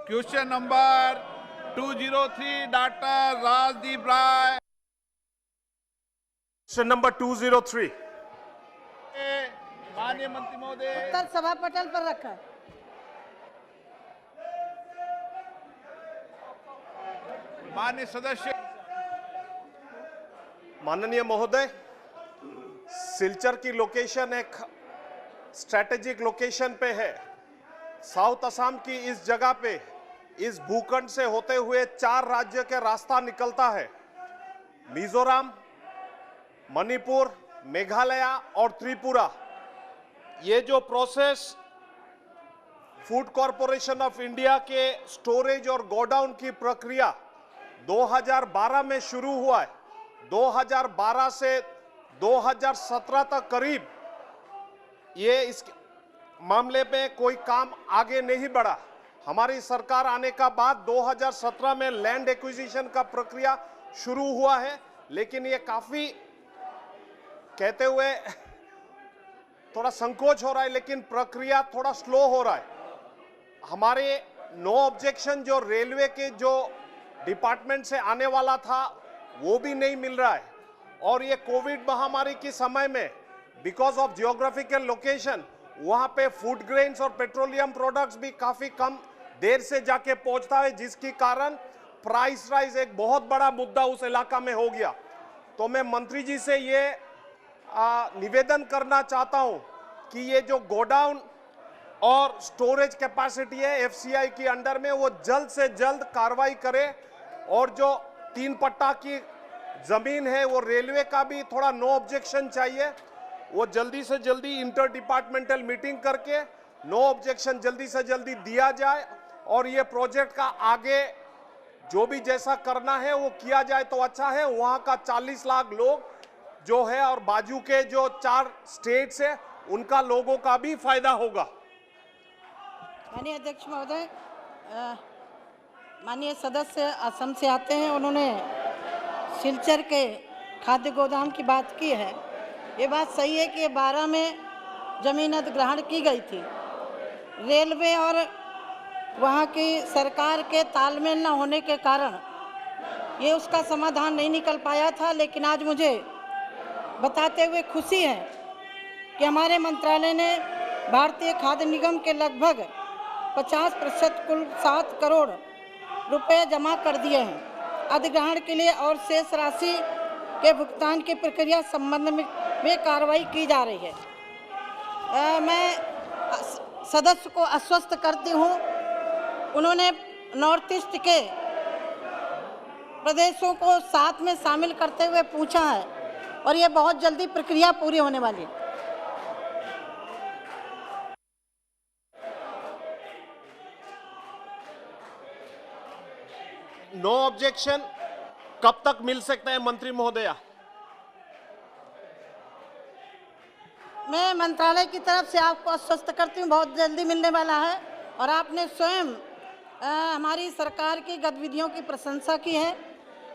Question number 203, Dr. Rajdeep Rai. Question number 203. माननीय मंत्री महोदय, उत्तर सभा पटल पर रखा है। माननीय सदस्य। माननीय महोदय, सिलचर की लोकेशन एक स्ट्रैटेजिक लोकेशन पे है। साउथ असम की इस जगह पे इस भूखंड से होते हुए 4 राज्य के रास्ता निकलता है। मिजोरम, मणिपुर, मेघालय और त्रिपुरा। ये जो process food corporation of India के स्टोरेज और गोडाउन की प्रक्रिया 2012 में शुरू हुआ है, 2012 से 2017 तक करीब ये इस मामले में कोई काम आगे नहीं बढ़ा। हमारी सरकार आने का बाद 2017 में लैंड एक्विजिशन का प्रक्रिया शुरू हुआ है, लेकिन ये काफी कहते हुए थोड़ा संकोच हो रहा है, लेकिन प्रक्रिया थोड़ा स्लो हो रहा है। हमारे नो ऑब्जेक्शन जो रेलवे के जो डिपार्टमेंट से आने वाला था वो भी नहीं मिल रहा है, और ये कोविड महामारी के समय में बिकॉज ऑफ जियोग्राफिकल लोकेशन वहां पे फूड ग्रेन्स और पेट्रोलियम प्रोडक्ट्स भी काफी कम देर से जाके पहुंचता है, जिसके कारण प्राइस राइज एक बहुत बड़ा मुद्दा उस इलाका में हो गया। तो मैं मंत्री जी से ये निवेदन करना चाहता हूं कि ये जो गोडाउन और स्टोरेज कैपेसिटी है एफसीआई की अंडर में, वो जल्द से जल्द कार्रवाई करे, और जो 3 पट्टा की जमीन है वो रेलवे का भी थोड़ा नो ऑब्जेक्शन चाहिए, वो जल्दी से जल्दी इंटर डिपार्टमेंटल मीटिंग करके नो ऑब्जेक्शन जल्दी से जल्दी दिया जाए, और ये प्रोजेक्ट का आगे जो भी जैसा करना है वो किया जाए तो अच्छा है। वहां का 40 लाख लोग जो है और बाजू के जो 4 स्टेट्स है उनका लोगों का भी फायदा होगा। माननीय अध्यक्ष महोदय, माननीय सदस्य असम से आते हैं, उन्होंने सिलचर के खाद्य गोदाम की बात की है। ये बात सही है कि 12 में जमीन अधिग्रहण की गई थी। रेलवे और वहाँ की सरकार के तालमेल न होने के कारण ये उसका समाधान नहीं निकल पाया था, लेकिन आज मुझे बताते हुए खुशी है कि हमारे मंत्रालय ने भारतीय खाद्य निगम के लगभग 50% कुल 7 करोड़ रुपए जमा कर दिए हैं अधिग्रहण के लिए, और शेष राशि के भुगतान की प्रक्रिया संबंध में कार्रवाई की जा रही है। मैं सदस्य को आश्वस्त करती हूँ, उन्होंने नॉर्थ ईस्ट के प्रदेशों को साथ में शामिल करते हुए पूछा है, और ये बहुत जल्दी प्रक्रिया पूरी होने वाली है। नो ऑब्जेक्शन कब तक मिल सकता है मंत्री महोदया? मैं मंत्रालय की तरफ से आपको आश्वस्त करती हूँ, बहुत जल्दी मिलने वाला है। और आपने स्वयं हमारी सरकार की गतिविधियों की प्रशंसा की है।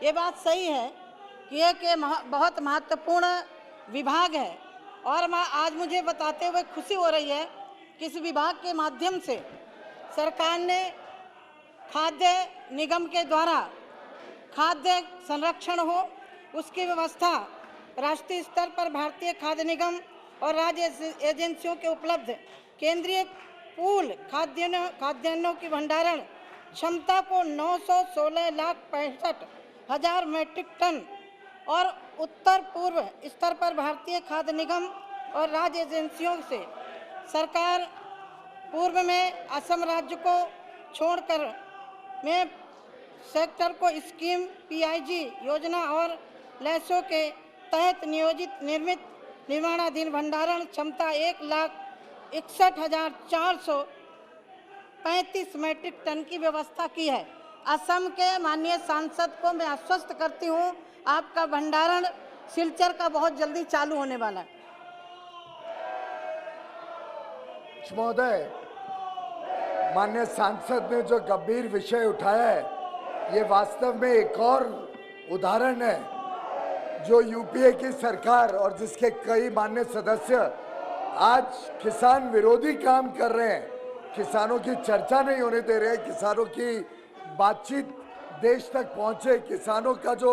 ये बात सही है कि ये बहुत महत्वपूर्ण विभाग है, और आज मुझे बताते हुए खुशी हो रही है कि इस विभाग के माध्यम से सरकार ने खाद्य निगम के द्वारा खाद्य संरक्षण हो उसकी व्यवस्था राष्ट्रीय स्तर पर भारतीय खाद्य निगम और राज्य एजेंसियों के उपलब्ध केंद्रीय पूल खाद्यान्नों की भंडारण क्षमता को 916,65,000 मैट्रिक टन और उत्तर पूर्व स्तर पर भारतीय खाद्य निगम और राज्य एजेंसियों से सरकार पूर्व में असम राज्य को छोड़कर में सेक्टर को स्कीम पीआईजी योजना और लैसो के तहत नियोजित निर्माणाधीन भंडारण क्षमता 1,61,435 मैट्रिक टन की व्यवस्था की है। असम के माननीय सांसद को मैं आश्वस्त करती हूँ, आपका भंडारण सिलचर का बहुत जल्दी चालू होने वाला है। महोदय, माननीय सांसद ने जो गंभीर विषय उठाया है, ये वास्तव में एक और उदाहरण है जो यूपीए की सरकार और जिसके कई माननीय सदस्य आज किसान विरोधी काम कर रहे हैं, किसानों की चर्चा नहीं होने दे रहे, किसानों की बातचीत देश तक पहुंचे, किसानों का जो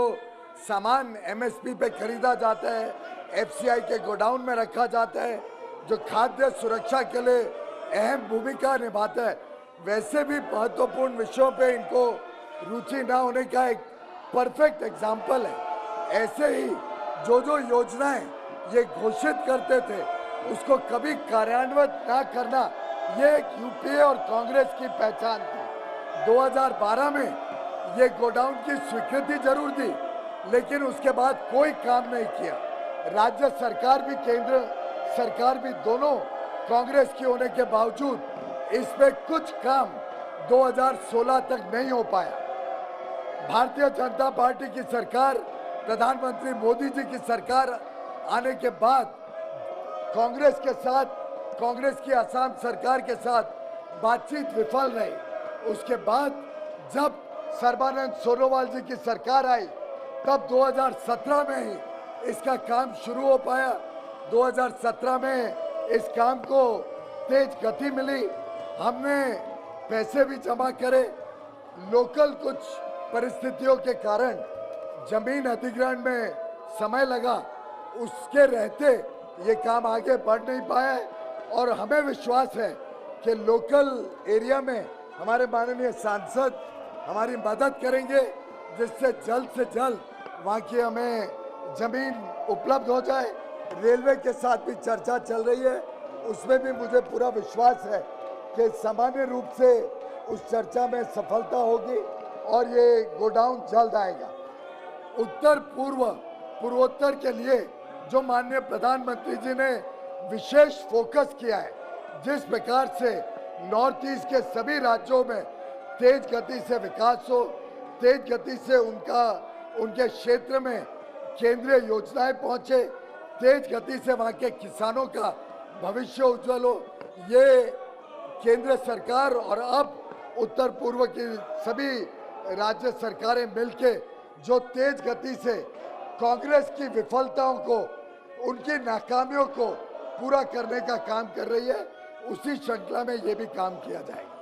सामान एमएसपी पे खरीदा जाता है, एफसीआई के गोडाउन में रखा जाता है, जो खाद्य सुरक्षा के लिए अहम भूमिका निभाता है, वैसे भी महत्वपूर्ण विषयों पे इनको रुचि ना होने का एक परफेक्ट एग्जाम्पल है। ऐसे ही जो योजनाएं ये घोषित करते थे उसको कभी कार्यान्वित ना करना, ये एक यूपीए और कांग्रेस की पहचान थी। 2012 में ये गोडाउन की स्वीकृति जरूर दी, लेकिन उसके बाद कोई काम नहीं किया। राज्य सरकार भी केंद्र सरकार भी दोनों कांग्रेस की होने के बावजूद इस पे कुछ काम 2016 तक नहीं हो पाया। भारतीय जनता पार्टी की सरकार, प्रधानमंत्री मोदी जी की सरकार आने के बाद कांग्रेस के साथ, कांग्रेस की असम सरकार के साथ बातचीत विफल रही। उसके बाद जब सर्बानंद सोनोवाल जी की सरकार आई, तब 2017 में ही इसका काम शुरू हो पाया। 2017 में इस काम को तेज गति मिली, हमने पैसे भी जमा करे। लोकल कुछ परिस्थितियों के कारण जमीन अधिग्रहण में समय लगा, उसके रहते ये काम आगे बढ़ नहीं पाया है। और हमें विश्वास है कि लोकल एरिया में हमारे माननीय सांसद हमारी मदद करेंगे, जिससे जल्द से जल्द वहाँ की हमें जमीन उपलब्ध हो जाए। रेलवे के साथ भी चर्चा चल रही है, उसमें भी मुझे पूरा विश्वास है कि सामान्य रूप से उस चर्चा में सफलता होगी और ये गोडाउन जल्द आएगा। उत्तर पूर्वोत्तर के लिए जो माननीय प्रधानमंत्री जी ने विशेष फोकस किया है, जिस प्रकार से नॉर्थ ईस्ट के सभी राज्यों में तेज गति से विकास हो, तेज गति से उनके क्षेत्र में केंद्रीय योजनाएं पहुंचे, तेज गति से वहां के किसानों का भविष्य उज्जवल हो, ये केंद्र सरकार और अब उत्तर पूर्व की सभी राज्य सरकारें मिलके जो तेज गति से कांग्रेस की विफलताओं को, उनकी नाकामियों को पूरा करने का काम कर रही है, उसी श्रृंखला में ये भी काम किया जाएगा।